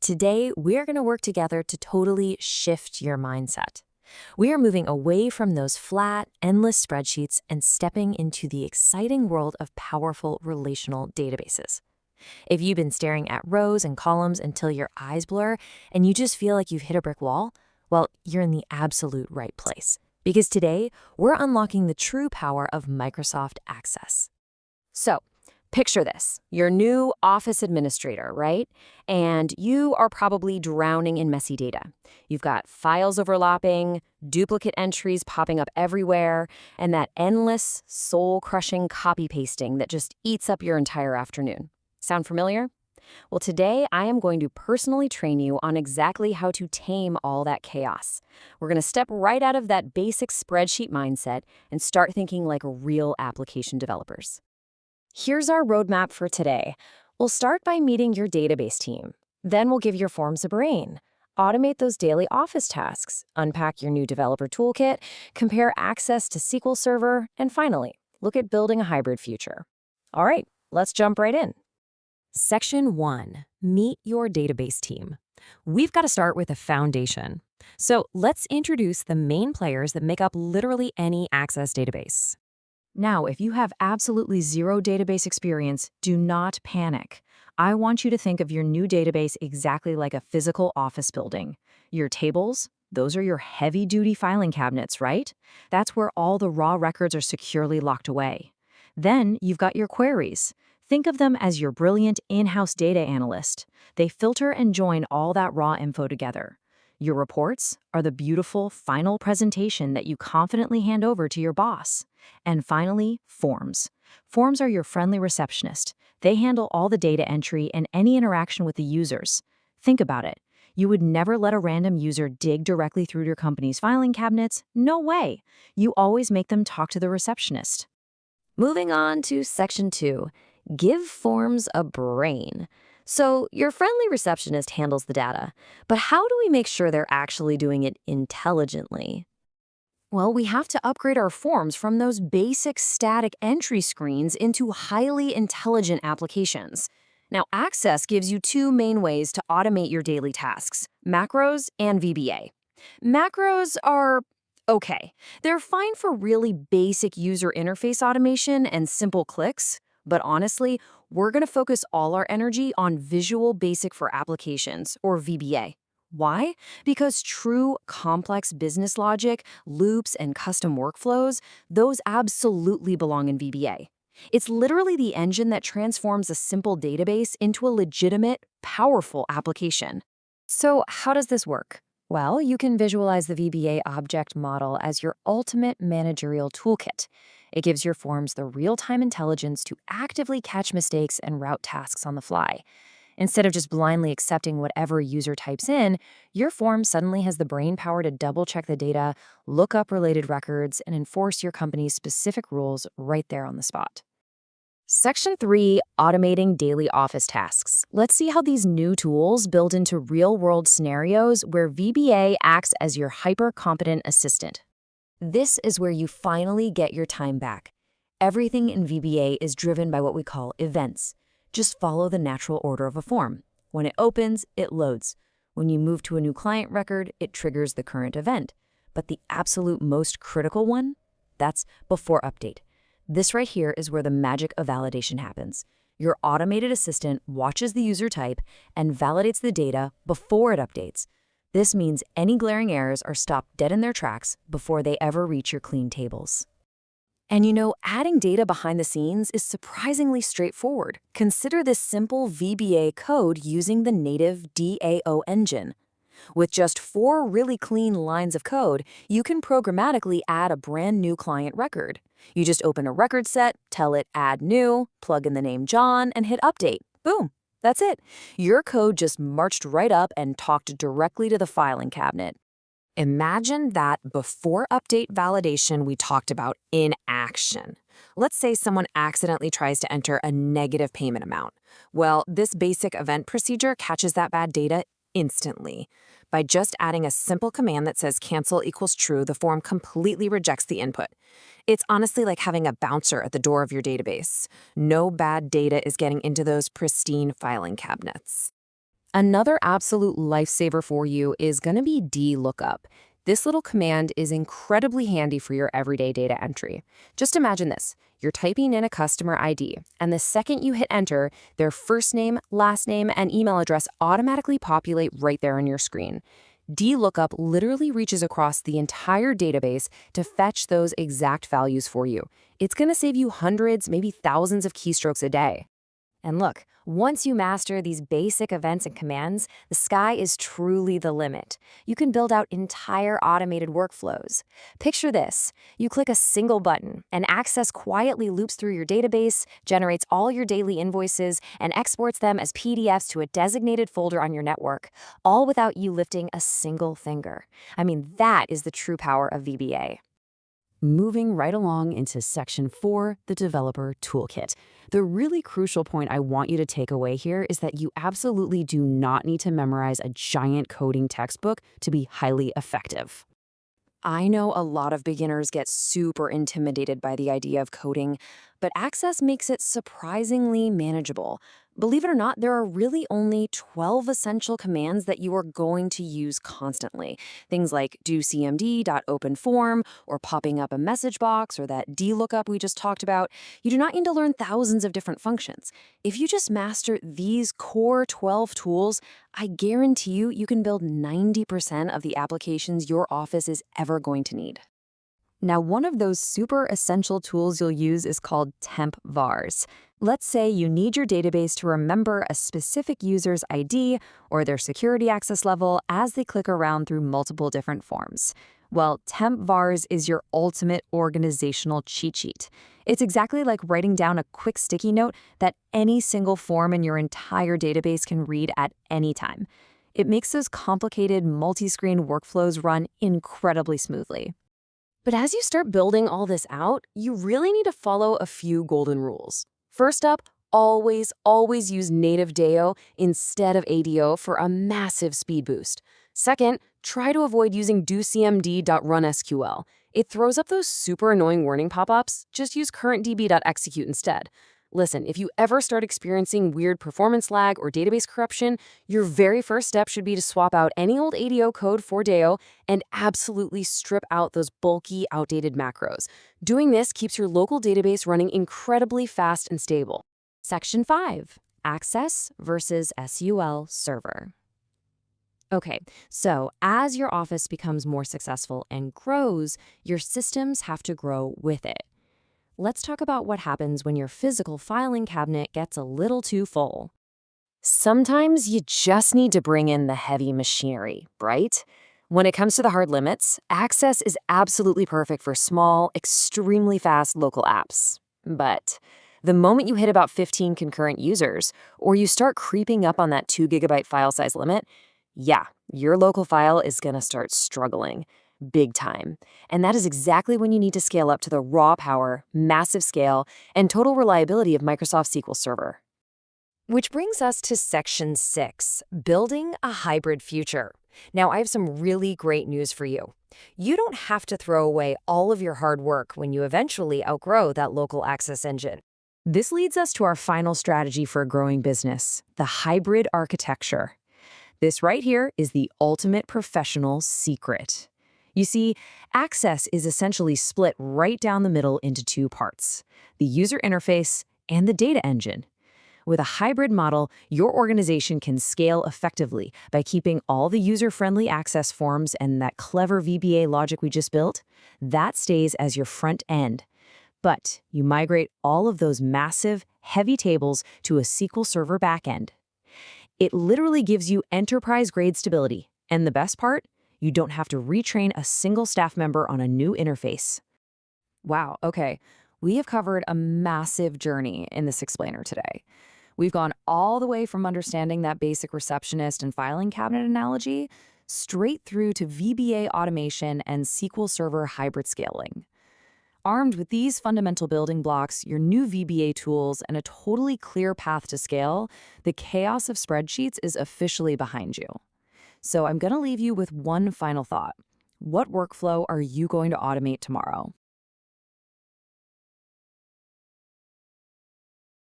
Today, we're going to work together to totally shift your mindset. We are moving away from those flat, endless spreadsheets and stepping into the exciting world of powerful relational databases. If you've been staring at rows and columns until your eyes blur and you just feel like you've hit a brick wall, well, you're in the absolute right place. Because today, we're unlocking the true power of Microsoft Access. So, picture this. You're new office administrator, right? And you are probably drowning in messy data. You've got files overlapping, duplicate entries popping up everywhere, and that endless, soul-crushing copy-pasting that just eats up your entire afternoon. Sound familiar? Well, today I am going to personally train you on exactly how to tame all that chaos. We're going to step right out of that basic spreadsheet mindset and start thinking like real application developers. Here's our roadmap for today. We'll start by meeting your database team. Then we'll give your forms a brain, automate those daily office tasks, unpack your new developer toolkit, compare access to SQL Server, and finally, look at building a hybrid future. All right, let's jump right in. Section 1. Meet your database team. We've got to start with a foundation. So let's introduce the main players that make up literally any Access database. Now, if you have absolutely zero database experience, do not panic. I want you to think of your new database exactly like a physical office building. Your tables, those are your heavy-duty filing cabinets, right? That's where all the raw records are securely locked away. Then you've got your queries. Think of them as your brilliant in-house data analyst. They filter and join all that raw info together. Your reports are the beautiful final presentation that you confidently hand over to your boss. And finally, forms. Forms are your friendly receptionist. They handle all the data entry and any interaction with the users. Think about it. You would never let a random user dig directly through your company's filing cabinets. No way. You always make them talk to the receptionist. Moving on to Section 2. Give forms a brain. So your friendly receptionist handles the data, but how do we make sure they're actually doing it intelligently? Well, we have to upgrade our forms from those basic static entry screens into highly intelligent applications. Now, Access gives you two main ways to automate your daily tasks: macros and VBA. Macros are okay. They're fine for really basic user interface automation and simple clicks. But honestly, we're going to focus all our energy on Visual Basic for Applications, or VBA. Why? Because true complex business logic, loops, and custom workflows, those absolutely belong in VBA. It's literally the engine that transforms a simple database into a legitimate, powerful application. So how does this work? Well, you can visualize the VBA object model as your ultimate managerial toolkit. It gives your forms the real-time intelligence to actively catch mistakes and route tasks on the fly. Instead of just blindly accepting whatever user types in, your form suddenly has the brain power to double-check the data, look up related records, and enforce your company's specific rules right there on the spot. Section 3, automating daily office tasks. Let's see how these new tools build into real-world scenarios where VBA acts as your hyper-competent assistant. This is where you finally get your time back. Everything in VBA is driven by what we call events. Just follow the natural order of a form. When it opens, it loads. When you move to a new client record, it triggers the current event. But the absolute most critical one? That's before update. This right here is where the magic of validation happens. Your automated assistant watches the user type and validates the data before it updates. This means any glaring errors are stopped dead in their tracks before they ever reach your clean tables. And you know, adding data behind the scenes is surprisingly straightforward. Consider this simple VBA code using the native DAO engine. With just 4 really clean lines of code, you can programmatically add a brand new client record. You just open a record set, tell it add new, plug in the name John, and hit update. Boom. That's it. Your code just marched right up and talked directly to the filing cabinet. Imagine that before update validation we talked about in action. Let's say someone accidentally tries to enter a negative payment amount. Well, this basic event procedure catches that bad data instantly. By just adding a simple command that says cancel equals true, the form completely rejects the input. It's honestly like having a bouncer at the door of your database. No bad data is getting into those pristine filing cabinets. Another absolute lifesaver for you is going to be DLOOKUP. This little command is incredibly handy for your everyday data entry. Just imagine this. You're typing in a customer ID, and the second you hit enter, their first name, last name, and email address automatically populate right there on your screen. DLOOKUP literally reaches across the entire database to fetch those exact values for you. It's going to save you hundreds, maybe thousands of keystrokes a day. And look, once you master these basic events and commands, the sky is truly the limit. You can build out entire automated workflows. Picture this. You click a single button, and Access quietly loops through your database, generates all your daily invoices, and exports them as PDFs to a designated folder on your network, all without you lifting a single finger. I mean, that is the true power of VBA. Moving right along into Section 4, the Developer Toolkit. The really crucial point I want you to take away here is that you absolutely do not need to memorize a giant coding textbook to be highly effective. I know a lot of beginners get super intimidated by the idea of coding, but Access makes it surprisingly manageable. Believe it or not, there are really only 12 essential commands that you are going to use constantly. Things like docmd.openForm, or popping up a message box, or that DLOOKUP we just talked about. You do not need to learn thousands of different functions. If you just master these core 12 tools, I guarantee you can build 90% of the applications your office is ever going to need. Now, one of those super essential tools you'll use is called temp vars. Let's say you need your database to remember a specific user's ID or their security access level as they click around through multiple different forms. Well, temp vars is your ultimate organizational cheat sheet. It's exactly like writing down a quick sticky note that any single form in your entire database can read at any time. It makes those complicated multi-screen workflows run incredibly smoothly. But as you start building all this out, you really need to follow a few golden rules. First up, always use native DAO instead of ADO for a massive speed boost. Second, try to avoid using docmd.runSQL. It throws up those super annoying warning pop-ups. Just use currentdb.execute instead. Listen, if you ever start experiencing weird performance lag or database corruption, your very first step should be to swap out any old ADO code for DAO and absolutely strip out those bulky, outdated macros. Doing this keeps your local database running incredibly fast and stable. Section 5, Access versus SQL Server. Okay, so as your office becomes more successful and grows, your systems have to grow with it. Let's talk about what happens when your physical filing cabinet gets a little too full. Sometimes you just need to bring in the heavy machinery, right? When it comes to the hard limits, Access is absolutely perfect for small, extremely fast local apps. But the moment you hit about 15 concurrent users, or you start creeping up on that 2 GB file size limit, yeah, your local file is going to start struggling. Big time. And that is exactly when you need to scale up to the raw power, massive scale, and total reliability of Microsoft SQL Server. Which brings us to Section 6, Building a Hybrid Future. Now, I have some really great news for you. You don't have to throw away all of your hard work when you eventually outgrow that local access engine. This leads us to our final strategy for a growing business, the hybrid architecture. This right here is the ultimate professional secret. You see, Access is essentially split right down the middle into two parts, the user interface and the data engine. With a hybrid model, your organization can scale effectively by keeping all the user-friendly access forms and that clever VBA logic we just built. That stays as your front end. But you migrate all of those massive, heavy tables to a SQL Server backend. It literally gives you enterprise-grade stability. And the best part? You don't have to retrain a single staff member on a new interface. Wow, okay. We have covered a massive journey in this explainer today. We've gone all the way from understanding that basic receptionist and filing cabinet analogy straight through to VBA automation and SQL Server hybrid scaling. Armed with these fundamental building blocks, your new VBA tools, and a totally clear path to scale, the chaos of spreadsheets is officially behind you. So I'm going to leave you with one final thought. What workflow are you going to automate tomorrow?